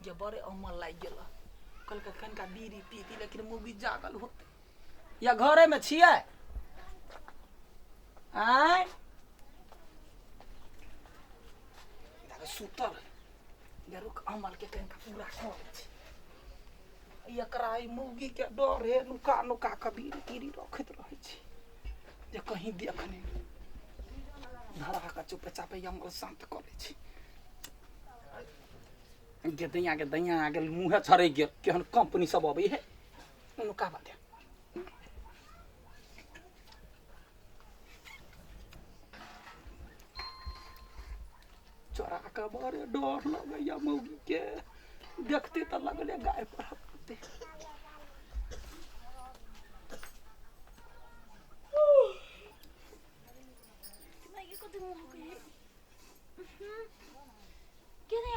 जे बड़े अमल लाग गेल कल के कनका बीड़ी पीती लेकिन मूवी जागल होते या घरे में छिए आय सुतल रुक अमल के कनका पूरा कर एकरा मुर्गी के डर है नुका नुका के बीड़ी तीड़ी रखत रहे छै जे कहीं देखने धरा के चुपे चापे अमल शांत कर ले छै गे दैया आगे मुँहे छड़े गेल केहन कंपनी सब अबै है नुका बात है चोरा के बड़े डर लगैया मौगी के देखते तो लगले गाय पर हपते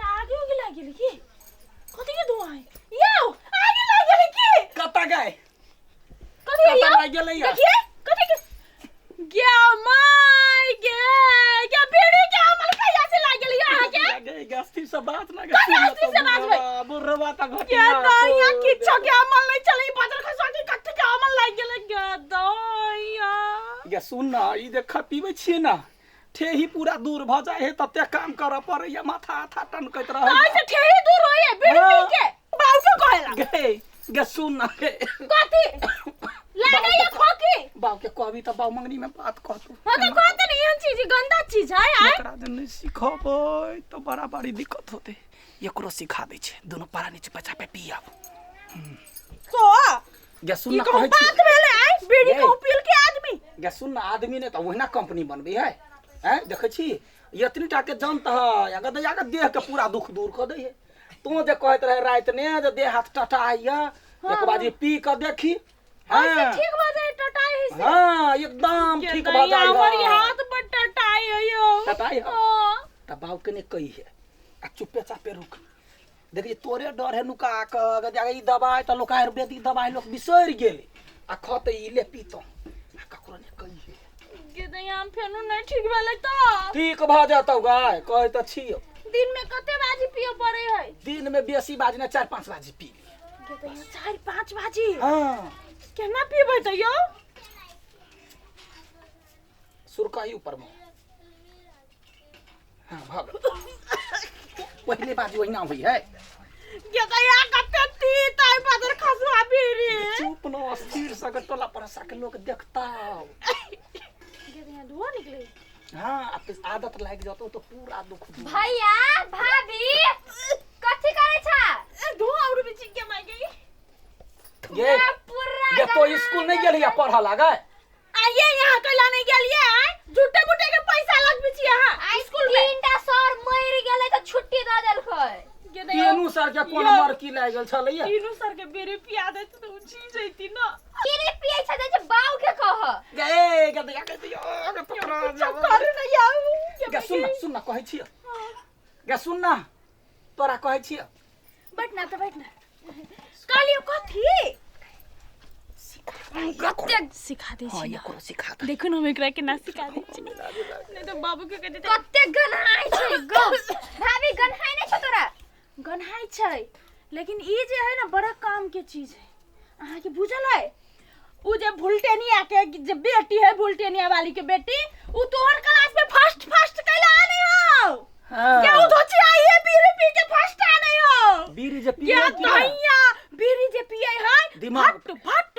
आगे होगे लागेल की कथि के धुआं है यो आगे लागेल की कता गए कथि कता लागेल या देखिए कथि के क्या माय गे क्या बेड़ी के अमल कहिया से लागेल या आगे लगे गस्ती से बात ना गस्ती से बात में बुरवा त घटी क्या दैया किछो के अमल नहीं चले बदल खसा के कथि के अमल लागेल गे दैया ये सुन ना ई देख पीबै छिए ना ठेही पूरा दूर भ जाए है तते काम कर पड़े या माथा आथा टनकैत रहे ऐसे ठेही दूर होई है बीड़ी पी के बाऊ के कहला गे सुन ना गे कथि लागे ये खोकी बाऊ के कहबी त बाऊ मंगनी में बात कह तू हां तो कहत नहीं ये चीज गंदा चीज है यार एकरा दिन सिखबै तो बड़ा बड़ी दिक्कत होते एकरो सिखा दै छै दोनों पारा नीचे पछा पे पियाब तो गे सुन ना कहै छी बात भेले आई बीड़ी के पील के आदमी गे सुन ना आदमी ने त ओहिना कंपनी बनबी है हैं देखे छी इतनी टा के जानत है अगर दया के देह के पूरा दुख दूर कर दे है तू जे कहत रहे रात ने जे देह हाथ टटाइया एक बाजी पी के देखी हां ठीक भ जाए टटाई है से हां एकदम ठीक भ जाए हमारी हाथ पर टटाई है यो टटाई है त बाऊ के ने कही है आ चुपे चापे रुक देखिए तोरे डर है नुका के अगर जाके ई दवाई त लोक आयुर्वेदिक दवाई लोग बिसर गेले आ खत ई ले पीतो ककरो ने कही है के दैया हम फेनु नहीं ठीक भेलै त ठीक भ जातौ गाय कहै त छियो दिन में कते बाजी पियो पड़े है दिन में बेसी बाजी ना 4-5 बाजी पी ली के दैया 4-5 बाजी हां केना पीबै त यो सुरकाई ऊपर में हां भाग पहले बाजी वही ना हुई है के दैया कते तीत आई बदर खसुआ बीड़ी चुप न अस्थिर सगर टोला पर साके लोग देखता के दैया धुआं निकले हां अब आदत लाग जातो तो पूरा दुख भैया भाभी कथि करे छ धुआं उड़ बिची के मार गई ये तो स्कूल नहीं गेलिया पढ़ा लागा आइए यहां कला नहीं गेलिए झूठे मुठे के पैसा लग बिची यहां स्कूल में तीनटा सर मर गेले त छुट्टी द देल खै तीनू सर के कोन मार की लागल छलैया तीनू सर के बेरे पिया दे त उची जैती न केरे पिए छ जे बाऊ के कह गे गदया के दियो गे पकड़ा चक्कर नहीं आऊ गे सुन ना कहै छियै गे सुन ना तोरा कहै छियै बैठना तो बैठना कालियो कथि कते सिखा दे छी ये को सिखा दे देखो ना हम एकरा के ना सिखा दे छी नहीं तो बाबू के कहते कते गन्हाई छै गो भाभी गन्हाई नै छ तोरा गन्हाई छै लेकिन ई जे है ना बड़ा काम के चीज है अहाँ के बुझल है उ जे भुलटेनिया के जे बेटी है भुलटेनिया वाली के बेटी उ तोहर क्लास में फर्स्ट कैला आने हो हां क्या उ धोची आई है बीड़ी पी के फर्स्ट आने हो बीड़ी जे पिए क्या दैया बीड़ी जे पिए है दिमाग फट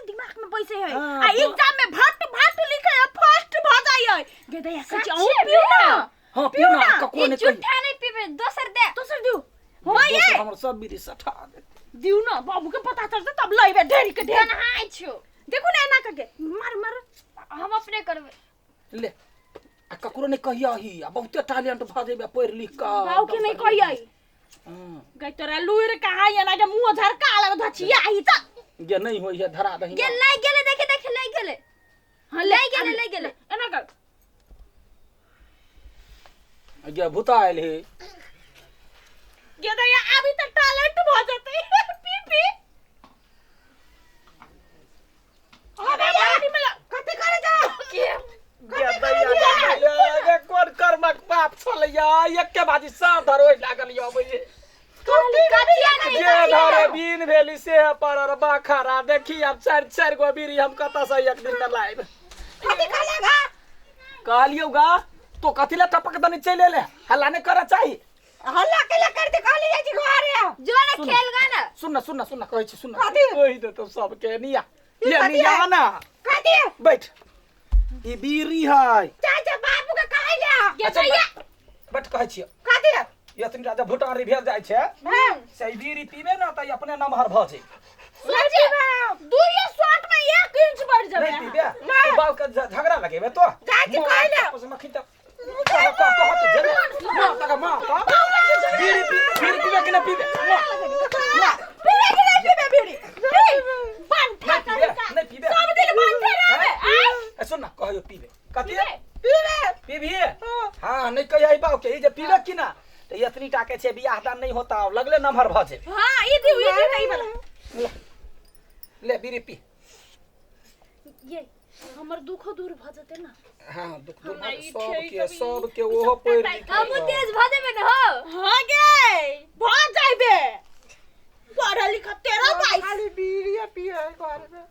दिमाग में बैसे है आ एग्जाम में फट लिखे है फर्स्ट भ जाई है गे दैया सच औ पियो ना हां पियो ना कको ने झूठा नहीं पीबे दोसर दियो हो ये हमर सब बीड़ी सठा दे दिउ ना बाबू के पता चलते तब लइबे ढेरी के ढेर गन्हाई छो देखो ना एना करके मार हम अपने करबे ले आ ककरो ने कहिया ही आ बहुते टैलेंट भ जेबे पढ़ लिख का बाबू के नहीं कहिया हां गई तोरा लुइर कहा या ना के मुंह झरका लग धचिया ही त ये नहीं होई है धरा दही गे लाई गेले देखे लाई गेले हां लाई गेले एना कर ये भूता आइल है गे दैया अभी तक टैलेंट भ जते पी अरे यार मिला कथि करे जा के गे दैया कोन कर्मक पाप छलैया एक के बाजी सा धरोइ लागल यो बजे कचिया नहीं जे धरे बीन भेली से पर बाखरा देखी अब चार गो बीरी हम कता से एक दिन में लाइब कथी कहलेगा कहलियोगा तो कथिला टपक दनी चले ले हल्ला नहीं करा चाहिए हल्ला केला करते कहली जाइ छी घरे जो ना खेलगा ना सुन कहै छी सुन कथी? कहि दे तो सबके निया ई ये कथी निया है? ना कथी बैठ ई बीरी है चाचा बाबू के कहै ले अच्छा बैठ कहै छी कथी ये तनी राजा भुटारी भेल जाइ छै हां से बीरी पीबे ना त अपने नमहर भ जाई सोचे दूरिया शॉट में 1 इंच बढ़ जावे नहीं पीबे तो बाल का झगड़ा लगेबे तो जाइ छी कहले उस मक्खी तो तो जले मां तक मां का बीरी पीबे कि ना पीबे ना पीवे कि नहीं पीवे बीड़ी बंठा नहीं पीबे सब दिन बंठे रहे सुन ना कहयो पीबे कथी पीवे पीबी हां नहीं कहियो बाऊ के जे पीबे कि ना तो इतनी टाके छे बियाह दान नहीं होता लगले नमहर भ जाए हां ई दी नहीं वाला ले बीरी पी ये हमर दुखो दूर भ जते ना हां दुख हमरा ई सब के ओहो पैर हम तेज भदे में न हो हां गे भ जाइबे पढ़ा लिखा तेरा भाई खाली बीड़िया पिए घर में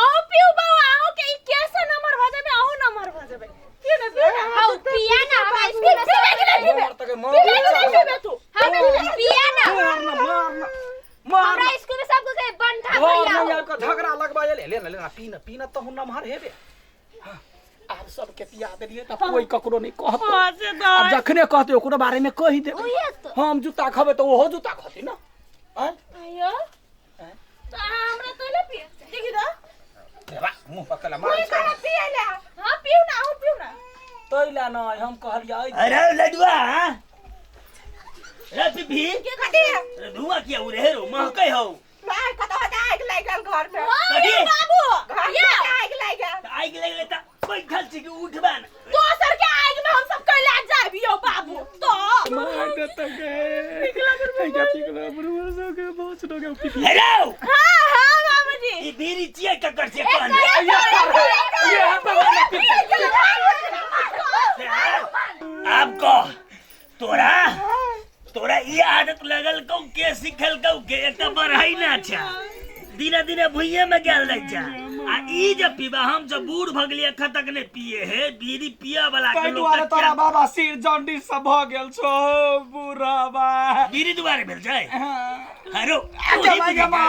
आओ पियो बाऊ आओ के ई कैसे नंबर भ जाबे आओ नंबर भ जाबे पियो ना पियो ना हाउ पिया ना हम आइसक्रीम पीवे कि नहीं पीवे तक पीवे कि नहीं पीवे तू हम पिया ना मार हमरा स्कूल में सब के बंठा घर भैया में यार का झगड़ा लगबा ले ना पीना तो हम नमहर हेबे हां आप सब के पिया देलिए त कोई ककरो नहीं कहत हां से अब जखने कहते ओकरो बारे में कहि दे ओहे तो हम जूता खबे तो ओहो जूता खती ना आयो तो हमरा तो ले पिए देखि दा देवा मुंह पकला मार खाना पिए ले हां पियो ना आओ पियो ना तैला ना हम कहलिए अरे लडुआ रे पिपी के कथी धुआं किया उरे हेरो महकै हौ मार कतो आग लागल घर में कथी बाबू घर में आग लागल आगि लगले त बैठल छी कि उठबा न दोसर के आग में हम सब कैला जाबियो बाबू तो मार दे तके पिघला बरुआ सब के बहुत लोग पिपी हेलो हां हां बाबूजी ई बीरी चिया ककर से कौन ये आपको तोरा ये आदत लगल कौ के सिखल कौ के एक बढ़ाई ना अच्छा दिने दिने भुइये में गेल रह जा आ ई जे पीबा हम सब बूढ़ भगलिए खतक ने पिए है बीड़ी पिया वाला के लोग दुआरे तोरा बाबा सिर जॉन्डिस सब भ गेल छो बुढ़ाबा बीड़ी दुआरे भेल छै हेरो जमा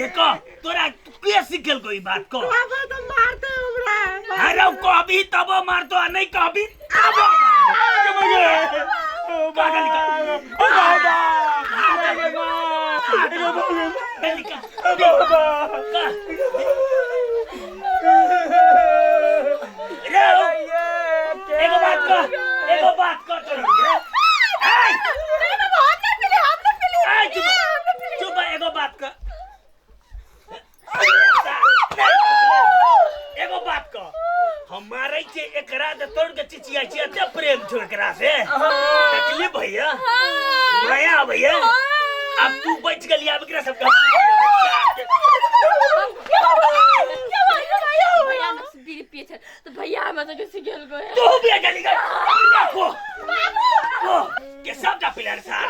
देखो तोरा के सिखल कोई बात को बाबा तो मारते हमरा हेरो कहबी तबो मारतो आ नहीं कहबी तबो पागल एगो बात कर चुप एगो बात कर हमारे के एकरा de तोड़ के चिचिया चिया ते प्रेम छो एकरा से तकलीफ भैया माया भैया अब तू बच गली अब एकरा सब भैया हमसे बीड़ी पिए थे तो भैया हम तो किसी खेल को है तू भी गली का को के सब जा पिलर सार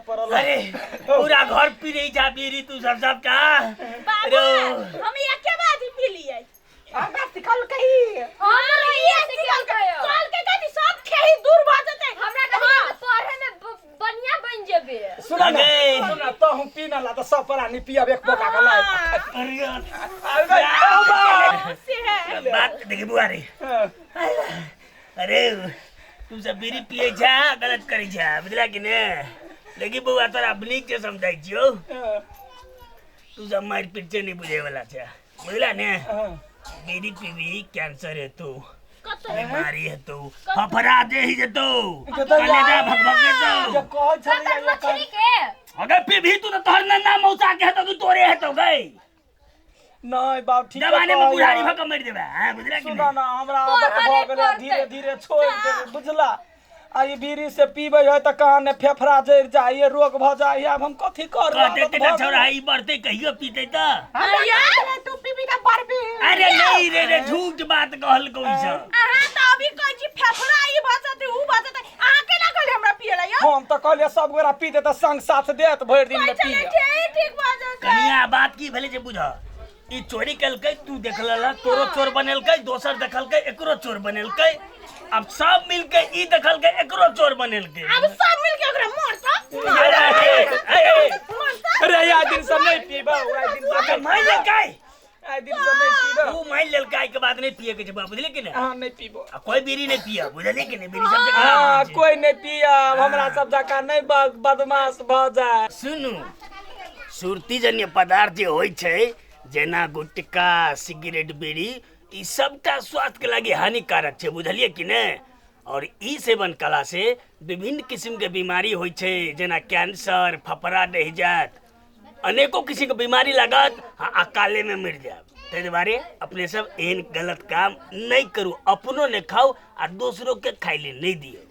पूरा घर पी रही जा बीरी तू सब का बाबू हम ये के बात ही पी लिए हमरा सिखल कही हां ये सिखल कयो साल के कथि सब खेही दूर भ जते हमरा कहे पढ़े में बढ़िया बन जेबे सुना तो हम पीना ला तो सब परानी पियाब एक बोका का लाई बात देखी बुआ रे अरे तू सब बीड़ी पिए जा गलत करी जा बुझला कि ने लेकिन बुआ तोरा अपनी के समझाई छियो तू सब मार पीट से नहीं बुझे वाला छे बुझला ने हाँ। बीड़ी पीवी कैंसर है तू कतो बीमारी है तू फफरा दे ही जे तू ये तो कलेजा यार- भगभगे ये तू कहै छलियै ये मछली के अगर पीभी तू तो तोहर नन्ना मौसा के है तो तू तोरे है तो गई नहीं बाप ठीक जमाने में बुढ़ारी भक मर देबे हां बुझला कि सुना नहीं ना हमरा तोहर आदत भऽ गेलै पड़तै। धीरे धीरे छोड़ देबै बुझला आ ई बीड़ी से पीबै है त कहाँ ने फेफड़ा जरि जाइए रोग भ जाइए अब हम कथी कर कहते तेरा छोरा ई बढ़ते कहियो पीते त अरे तू पीबी ना बरबी अरे नहीं रे झूठ बात कहल कोई सब अहाँ त अभी कहै छी फेफड़ा ई बजते उ बजते अहाँ के ना कहले हमरा पियला यो हम त कहलिए सब गोरा पीते त संग साथ देत भरि दिन में चले पिए ठीक बाजत कनिया बात की भेले जे बुझ ई चोरी कलकै तू देखलला तोरो चोर बनलकै दोसर देखलकै एकरो चोर बनलकै अब सब मिलके ई देखलकै एकरो चोर बनलकै अब सब मिलके ओकरा मारता अरे या दिन से नहीं पीबो आइ दिन से माइ लेलकै आइ दिन से नहीं पीबो तू माइ लेलकै के बाद नहीं पिए के छै बुझली कि नहीं हां नहीं पीबो आ कोई बीड़ी नहीं पिया बुझली कि नहीं बीड़ी सब हां जगह कोई नहीं पिया हमरा सब जका नहीं बदमाश भ जाए सुनू सुरती जन्य पदार्थ जे होइ छै जेना गुटखा सिगरेट बीड़ी ई सबटा स्वास्थ्य के लागि हानिकारक छै बुझलिए कि ने और ई सेवन कला से विभिन्न किस्म के बीमारी होइ छै जेना कैंसर फफड़ा रह जात अनेकों किसी के बीमारी लागत आ अकाले में मर जाब ताहि दुआरे अपने सब एहन गलत काम नहीं करू अपनो ने खाओ आ दोसरों के खाइले नहीं दियो